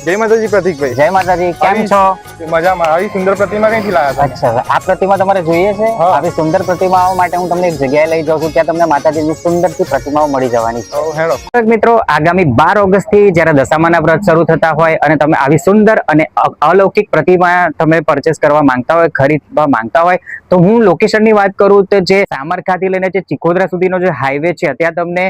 जय माताजी प्रतीकभाई। जय माताजी, केम છો? મજામાં। આવી સુંદર પ્રતિમા કઈથી લાવ્યા હતા? અચ્છા, આ પ્રતિમા તમારે જોઈએ છે? આવી સુંદર પ્રતિમાઓ માટે હું તમને એક જગ્યાએ લઈ જાઉં છું, ત્યાં તમને માતાજીની સુંદરથી પ્રતિમાઓ મળી જવાની છે। હેલો મિત્રો, આગામી 12 ઓગસ્ટ થી જ્યારે દશામાના વ્રત શરૂ થતા હોય અને તમે આવી સુંદર અને અલૌકિક પ્રતિમા તમે પરચેસ કરવા માંગતા હોય, ખરીદવા માંગતા હોય, તો હું લોકેશનની વાત કરું તો જે સામરખાથી લઈને જે ચિખોદરા સુધીનો જે હાઈવે છે, ત્યાં તમને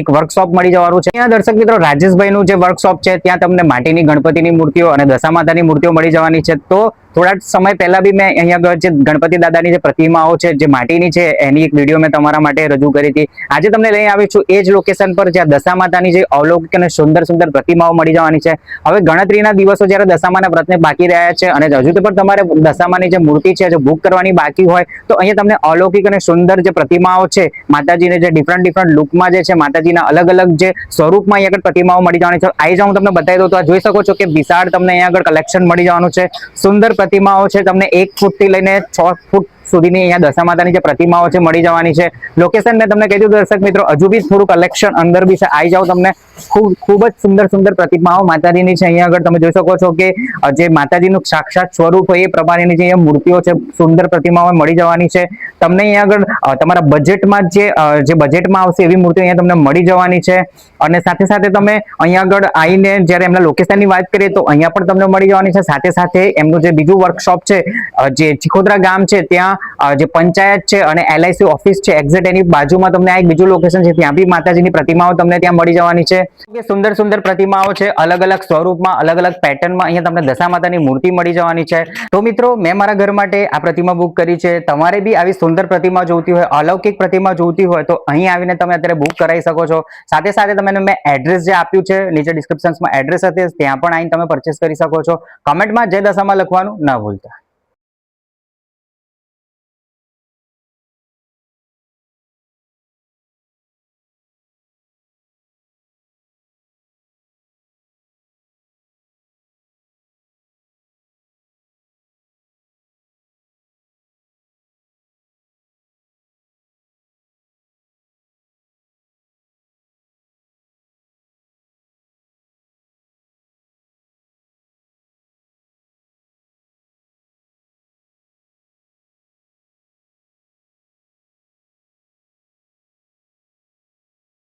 એક વર્કશોપ મળી જવાનું છે। ત્યાં દર્શક મિત્રો, રાજેશભાઈનું જે વર્કશોપ છે, ત્યાં તમને માટીની ગણપતિની મૂર્તિઓ અને દશામાતાની મૂર્તિઓ મળી જવાની છે। તો થોડા સમય પહેલા બી મેં અહીંયા જે ગણપતિ દાદાની જે પ્રતિમાઓ છે, જે માટીની છે, એની એક વિડીયો મેં તમારા માટે રજૂ કરી હતી। આજે તમને લઈ આવી છું એ જ લોકેશન પર જ્યાં દશામાતાની જે અલૌકિક અને સુંદર સુંદર પ્રતિમાઓ મળી જવાની છે। હવે ગણતરીના દિવસો જ્યારે દશામાના વ્રતને બાકી રહ્યા છે અને હજુ તો પણ તમારે દશામાની જે મૂર્તિ છે, જો બુક કરવાની બાકી હોય તો અહીંયા તમને અલૌકિક અને સુંદર જે પ્રતિમાઓ છે, માતાજીને જે ડિફરન્ટ લુકમાં જે છે, માતાજીના અલગ અલગ જે સ્વરૂપમાં અહીંયા આગળ પ્રતિમાઓ મળી જવાની છે। આવી જાઉં તમને બતાવી દઉં તો આ જોઈ શકો છો કે વિશાળ તમને અહીંયા આગળ કલેક્શન મળી જવાનું છે। સુંદર પ્રતિમાઓ છે, તમને 1 ફૂટથી લઈને 6 ફૂટ સુધીની અહીંયા દશામાતાની જે પ્રતિમાઓ છે મળી જવાની છે। લોકેશન મેં તમને કહી દીધું દર્શક મિત્રો, હજુ બી થોડું કલેક્શન અંદર બી છે। આવી જાઓ, તમને ખૂબ જ સુંદર પ્રતિમાઓ માતાજીની છે। અહીંયા આગળ તમે જોઈ શકો છો કે જે માતાજીનું સાક્ષાત સ્વરૂપ હોય એ પ્રમાણેની જે અહીંયા મૂર્તિઓ છે, સુંદર પ્રતિમાઓ મળી જવાની છે। તમને અહીંયા આગળ તમારા બજેટમાં જે બજેટમાં આવશે એવી મૂર્તિઓ અહીંયા તમને મળી જવાની છે। અને સાથે સાથે તમે અહીંયા આગળ આવીને જ્યારે એમના લોકેશનની વાત કરીએ તો અહીંયા પણ તમને મળી જવાની છે। સાથે સાથે એમનું જે બીજું વર્કશોપ છે, જે ચિખોદરા ગામ છે, ત્યાં જે પંચાયત છે અને LIC ઓફિસ છે, એક્ઝેક્ટ એની બાજુમાં તમને આ એક બીજું લોકેશન છે, ત્યાં બી માતાજીની પ્રતિમાઓ તમને ત્યાં મળી જવાની છે। સુંદર પ્રતિમાઓ છે, અલગ અલગ સ્વરૂપમાં, અલગ અલગ પેટર્નમાં અહીંયા તમને દશામાતાની મૂર્તિ મળી જવાની છે। તો મિત્રો, મેં મારા ઘર માટે આ પ્રતિમા બુક કરી છે। તમારે બી આવી સુંદર પ્રતિમા જોઈતી હોય, અલૌકિક પ્રતિમા જોઈતી હોય તો અહીં આવીને તમે અત્યારે બુક કરાવી શકો છો। સાથે સાથે તમને મેં એડ્રેસ જે આપ્યું છે નીચે ડિસ્ક્રિપ્શનમાં એડ્રેસ હશે, ત્યાં પણ આવીને તમે પરચેસ કરી શકો છો। કમેન્ટમાં જય દશામાં લખવાનું ના ભૂલતા।